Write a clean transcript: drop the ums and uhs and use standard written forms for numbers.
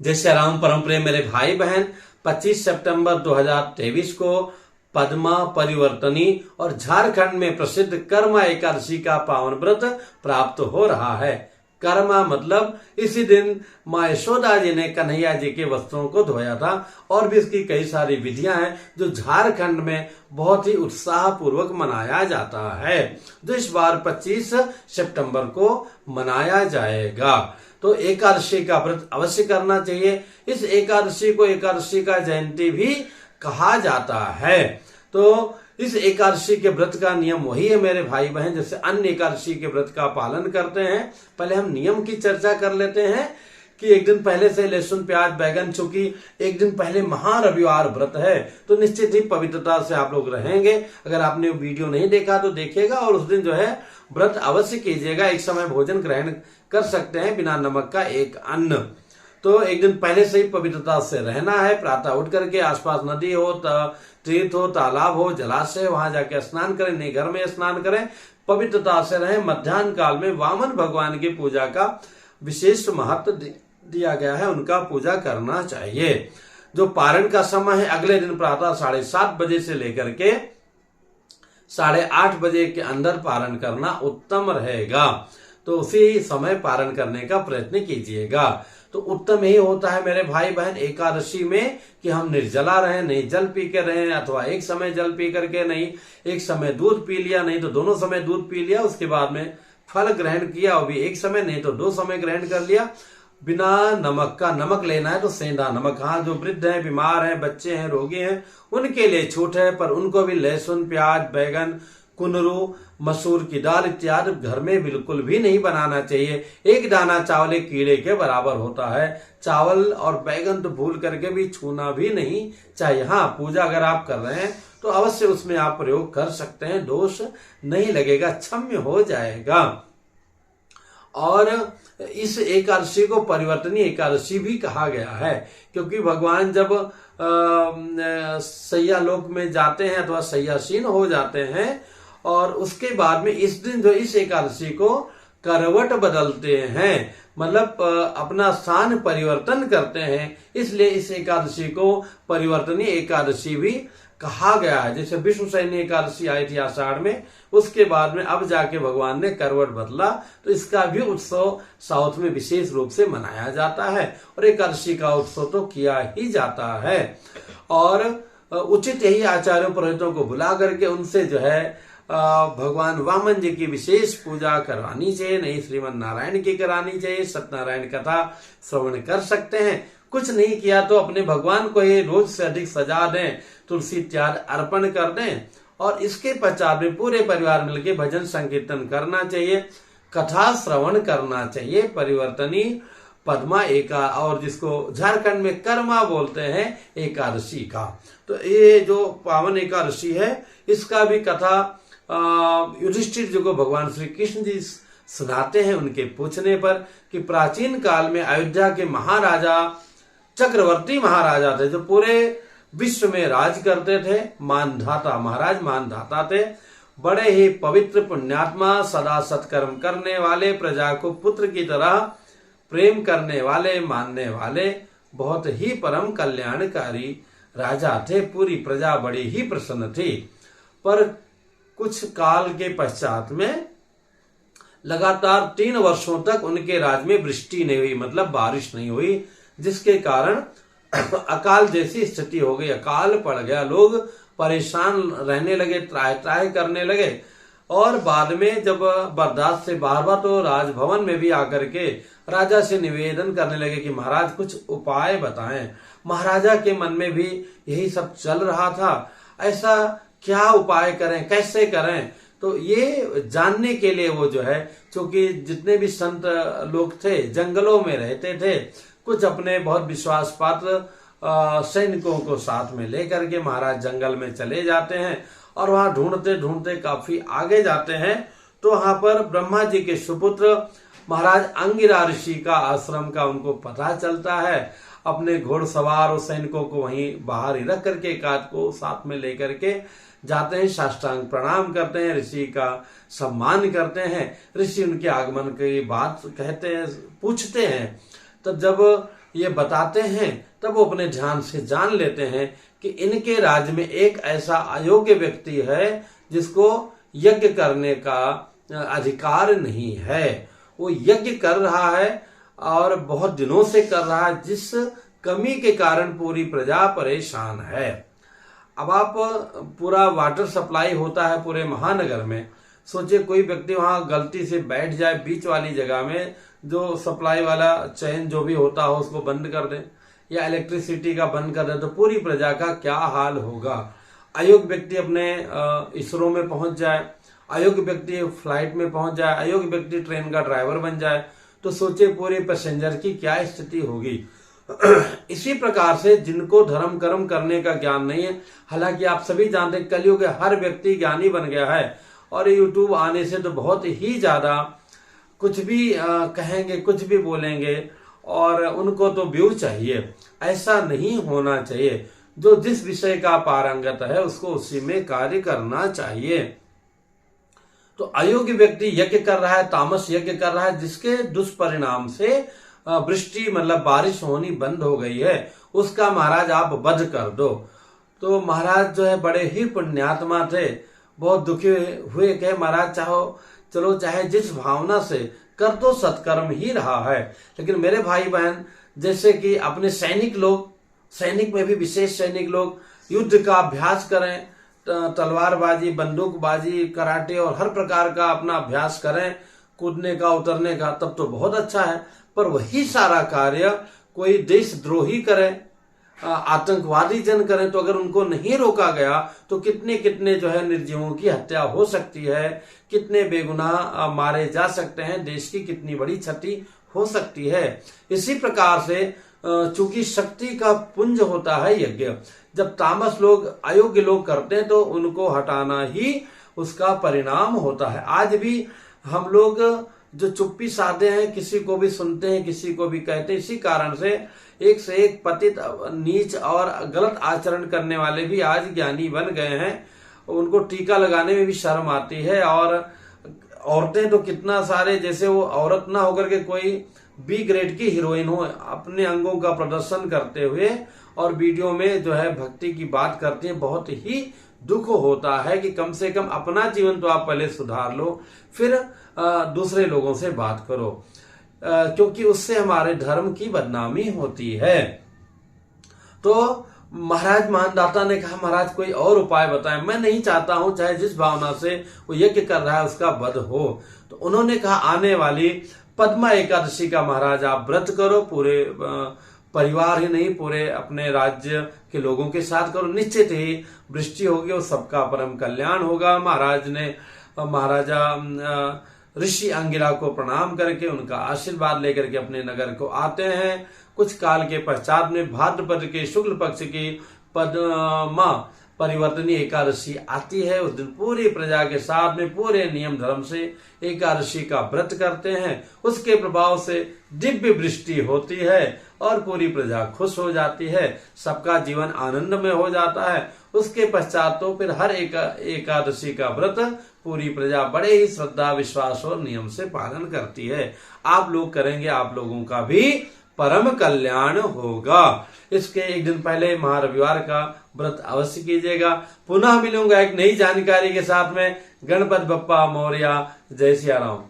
जय श्री राम। परम प्रिय मेरे भाई बहन, 25 सितंबर 2023 को पद्मा परिवर्तनी और झारखंड में प्रसिद्ध कर्मा एकादशी का पावन व्रत प्राप्त हो रहा है। कर्मा मतलब इसी दिन माँ यशोदा जी ने कन्हैया जी के वस्त्रों को धोया था और भी इसकी कई सारी विधियां हैं जो झारखंड में बहुत ही उत्साह पूर्वक मनाया जाता है, जो इस बार 25 सितंबर को मनाया जाएगा। तो एकादशी का व्रत अवश्य करना चाहिए। इस एकादशी को एकादशी का जयंती भी कहा जाता है। तो इस एकादशी के व्रत का नियम वही है मेरे भाई बहन, जैसे अन्य एकादशी के व्रत का पालन करते हैं। पहले हम नियम की चर्चा कर लेते हैं कि एक दिन पहले से लहसुन प्याज बैगन, चूंकि एक दिन पहले महारविवार व्रत है तो निश्चित ही पवित्रता से आप लोग रहेंगे। अगर आपने वीडियो नहीं देखा तो देखिएगा और उस दिन जो है व्रत अवश्य कीजिएगा। एक समय भोजन ग्रहण कर सकते हैं बिना नमक का एक अन्न। तो एक दिन पहले से ही पवित्रता से रहना है। प्रातः उठ करके आसपास नदी हो, तीर्थ हो, तालाब हो, जलाशय, वहां जाके स्नान करें, नहीं घर में स्नान करें, पवित्रता से रहें। मध्याह्न काल में वामन भगवान की पूजा का विशेष महत्व दिया गया है, उनका पूजा करना चाहिए। जो पारण का समय है अगले दिन प्रातः 7:30 बजे से लेकर के 8:30 बजे के अंदर पारण करना उत्तम रहेगा। तो उसी समय पारण करने का प्रयत्न कीजिएगा। तो उत्तम यही होता है मेरे भाई बहन एकादशी में कि हम निर्जला रहें, नहीं जल पी के रहें, अथवा एक समय जल पी करके नहीं, एक समय दूध पी लिया, नहीं तो दोनों समय दूध पी लिया, उसके बाद में फल ग्रहण किया, वो भी एक समय नहीं तो 2 समय ग्रहण कर लिया। बिना नमक का, नमक लेना है तो सेंधा नमक। हाँ, जो वृद्ध हैं, बीमार हैं, बच्चे हैं, रोगी हैं, उनके लिए छूट है, पर उनको भी लहसुन प्याज बैगन कुनरू मसूर की दाल इत्यादि घर में बिल्कुल भी नहीं बनाना चाहिए। एक दाना चावल एक कीड़े के बराबर होता है। चावल और बैगन तो भूल करके भी छूना भी नहीं चाहिए। हाँ, पूजा अगर आप कर रहे हैं तो अवश्य उसमें आप प्रयोग कर सकते हैं, दोष नहीं लगेगा, क्षम्य हो जाएगा। और इस एकादशी को परिवर्तनीय एकादशी भी कहा गया है, क्योंकि भगवान जब सैया लोक में जाते हैं अथवा सैयासीन हो जाते हैं और उसके बाद में इस दिन जो इस एकादशी को करवट बदलते हैं, मतलब अपना स्थान परिवर्तन करते हैं, इसलिए इस एकादशी को परिवर्तनीय एकादशी भी कहा गया है। जैसे विश्वसैनी एकादशी आई थी आषाढ़ में, उसके बाद में अब जाके भगवान ने करवट बदला, तो इसका भी उत्सव साउथ में विशेष रूप से मनाया जाता है और एकादशी का उत्सव तो किया ही जाता है। और उचित यही आचार्यों पुरोहितों को बुला करके उनसे जो है भगवान वामन जी की विशेष पूजा करवानी चाहिए, नहीं श्रीमन नारायण की करानी चाहिए। सत्यनारायण कथा श्रवण कर सकते हैं। कुछ नहीं किया तो अपने भगवान को ही रोज से अधिक सजा दें, तुलसी इत्यादि अर्पण कर दें और इसके पश्चात में पूरे परिवार मिलकर भजन संकीर्तन करना चाहिए, कथा श्रवण करना चाहिए। परिवर्तनी पद्मा एका और जिसको झारखंड में कर्मा बोलते हैं एकादशी का। तो ये जो पावन एकादशी है इसका भी कथा युधिष्ठिर जी को भगवान श्री कृष्ण जी सुनाते हैं उनके पूछने पर कि प्राचीन काल में अयोध्या के महाराजा चक्रवर्ती महाराजा थे जो पूरे विश्व में राज करते थे। मानधाता महाराज मानधाता थे, बड़े ही पवित्र पुण्यात्मा, सदा सत्कर्म करने वाले, प्रजा को पुत्र की तरह प्रेम करने वाले, मानने वाले, बहुत ही परम कल्याणकारी राजा थे। पूरी प्रजा बड़ी ही प्रसन्न थी। पर कुछ काल के पश्चात में लगातार 3 वर्षों तक उनके राज्य में वृष्टि नहीं हुई, मतलब बारिश नहीं हुई, जिसके कारण अकाल जैसी स्थिति हो गई। अकाल पड़ गया, लोग परेशान रहने लगे, त्राह त्राह करने लगे। और बाद में जब बर्दाश्त से बार तो राजभवन में भी आकर के राजा से निवेदन करने लगे कि महाराज कुछ उपाय बताएं। महाराजा के मन में भी यही सब चल रहा था, ऐसा क्या उपाय करें, कैसे करें। तो ये जानने के लिए वो जो है, क्योंकि जितने भी संत लोग थे जंगलों में रहते थे, कुछ अपने बहुत विश्वास पात्र सैनिकों को साथ में लेकर के महाराज जंगल में चले जाते हैं और वहां ढूंढते ढूंढते काफी आगे जाते हैं तो वहां पर ब्रह्मा जी के सुपुत्र महाराज अंगिरा ऋषि का आश्रम का उनको पता चलता है। अपने घोड़सवार और सैनिकों को वहीं बाहर ही रख करके एकाध को साथ में लेकर के जाते हैं, साष्टांग प्रणाम करते हैं, ऋषि का सम्मान करते हैं। ऋषि उनके आगमन की बात कहते हैं, पूछते हैं। तब जब ये बताते हैं तब वो अपने ध्यान से जान लेते हैं कि इनके राज्य में एक ऐसा अयोग्य व्यक्ति है जिसको यज्ञ करने का अधिकार नहीं है। वो यज्ञ कर रहा है और बहुत दिनों से कर रहा है, जिस कमी के कारण पूरी प्रजा परेशान है। अब आप पूरा वाटर सप्लाई होता है पूरे महानगर में, सोचिए कोई व्यक्ति वहां गलती से बैठ जाए बीच वाली जगह में, जो सप्लाई वाला चैन जो भी होता हो उसको बंद कर दे या इलेक्ट्रिसिटी का बंद कर दे, तो पूरी प्रजा का क्या हाल होगा। अयोग्य व्यक्ति अपने इसरो में पहुंच जाए, अयोग्य व्यक्ति फ्लाइट में पहुंच जाए, अयोग्य व्यक्ति ट्रेन का ड्राइवर बन जाए, तो सोचिए पूरे पैसेंजर की क्या स्थिति होगी। इसी प्रकार से जिनको धर्म कर्म करने का ज्ञान नहीं है, हालांकि आप सभी जानते हैं कलयुग हर व्यक्ति ज्ञानी बन गया है, और यूट्यूब आने से तो बहुत ही ज्यादा कुछ भी कहेंगे, कुछ भी बोलेंगे, और उनको तो व्यू चाहिए। ऐसा नहीं होना चाहिए। जो जिस विषय का पारंगत है उसको उसी में कार्य करना चाहिए। तो अयोग्य व्यक्ति यज्ञ कर रहा है, तामस यज्ञ कर रहा है, जिसके दुष्परिणाम से वृष्टि मतलब बारिश होनी बंद हो गई है, उसका महाराज आप वध कर दो। तो महाराज जो है बड़े ही पुण्यात्मा थे, बहुत दुखी हुए कि महाराज चलो चाहे जिस भावना से कर तो सत्कर्म ही रहा है, लेकिन मेरे भाई बहन जैसे कि अपने सैनिक लोग, सैनिक में भी विशेष सैनिक लोग युद्ध का अभ्यास करें, तलवारबाजी, बंदूकबाजी, कराटे और हर प्रकार का अपना अभ्यास करें, कूदने का, उतरने का, तब तो बहुत अच्छा है। पर वही सारा कार्य कोई देशद्रोही करे, आतंकवादी जन करें, तो अगर उनको नहीं रोका गया तो कितने कितने जो है निर्जीवों की हत्या हो सकती है, कितने बेगुनाह मारे जा सकते हैं, देश की कितनी बड़ी क्षति हो सकती है। इसी प्रकार से चूंकि शक्ति का पुंज होता है यज्ञ, जब तामस लोग, अयोग्य लोग करते हैं तो उनको हटाना ही उसका परिणाम होता है। आज भी हम लोग जो चुप्पी साधे हैं, किसी को भी सुनते हैं, किसी को भी कहते हैं, इसी कारण से एक से एक पतित, नीच और गलत आचरण करने वाले भी आज ज्ञानी बन गए हैं। उनको टीका लगाने में भी शर्म आती है, और औरतें तो कितना सारे, जैसे वो औरत ना होकर के कोई बी ग्रेड की हीरोइन हो, अपने अंगों का प्रदर्शन करते हुए और वीडियो में जो है भक्ति की बात करती है। बहुत ही दुख होता है कि कम से कम अपना जीवन तो आप पहले सुधार लो, फिर दूसरे लोगों से बात करो, क्योंकि उससे हमारे धर्म की बदनामी होती है। तो महाराज मानदाता ने कहा महाराज कोई और उपाय बताएं, मैं नहीं चाहता हूं चाहे जिस भावना से वो यज्ञ कर रहा है उसका वध हो। तो उन्होंने कहा आने वाली पद्मा एकादशी का महाराज आप व्रत करो, पूरे परिवार ही नहीं पूरे अपने राज्य के लोगों के साथ करो, निश्चित ही वृष्टि होगी और सबका परम कल्याण होगा। महाराज ने महाराजा ऋषि अंगिरा को प्रणाम करके उनका आशीर्वाद लेकर के अपने नगर को आते हैं। कुछ काल के पश्चात में भाद्रपद के शुक्ल पक्ष की पद्मा परिवर्तनी एकादशी आती है। उस दिन पूरी प्रजा के साथ में पूरे नियम धर्म से एकादशी का व्रत करते हैं। उसके प्रभाव से दिव्य वृष्टि होती है और पूरी प्रजा खुश हो जाती है, सबका जीवन आनंद में हो जाता है। उसके पश्चात तो फिर हर एकादशी का व्रत पूरी प्रजा बड़े ही श्रद्धा, विश्वास और नियम से पालन करती है। आप लोग करेंगे, आप लोगों का भी परम कल्याण होगा। इसके एक दिन पहले महारविवार का व्रत अवश्य कीजिएगा। पुनः मिलूंगा एक नई जानकारी के साथ में। गणपति बप्पा मोरया। जय सिया राम।